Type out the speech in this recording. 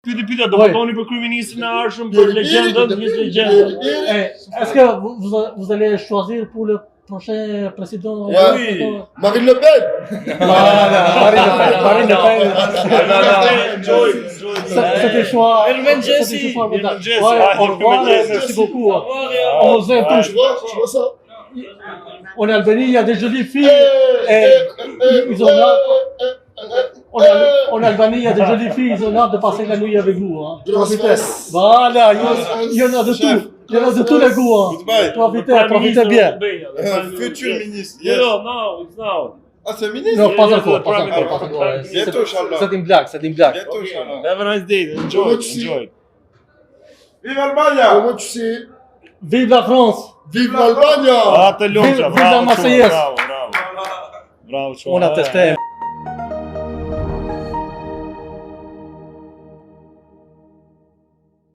Pyetja, do votoni për kryeministrin e ardhshëm, për legjendën, një legjendë. Est-ce que vous allez choisir pour le prochain président? Oui, Marine Le Pen. Marine Le Pen. Enjoy. C'était le choix. Jesse. Au revoir, merci beaucoup. On vous aime tous. Tu vois ça? En Albanie, il y a des jolies filles. Ils ont hâte. En Albanie, il y a des jolies filles. Ils ont hâte de passer la nuit avec vous. Voilà, il y en a de tout. Il y en a de tous les goûts. Profitez bien. Futur ministre. No, it's now. Ah, c'est ministre? Non, pas encore. Bientôt, Inch'Allah. C'est une blague. Bientôt, Inch'Allah. Have a nice day. Enjoy. Vive Albania! Comment tu sais? Vive la France. Vive l'Albania! Vive la Marseillaise. Bravo. On a testé.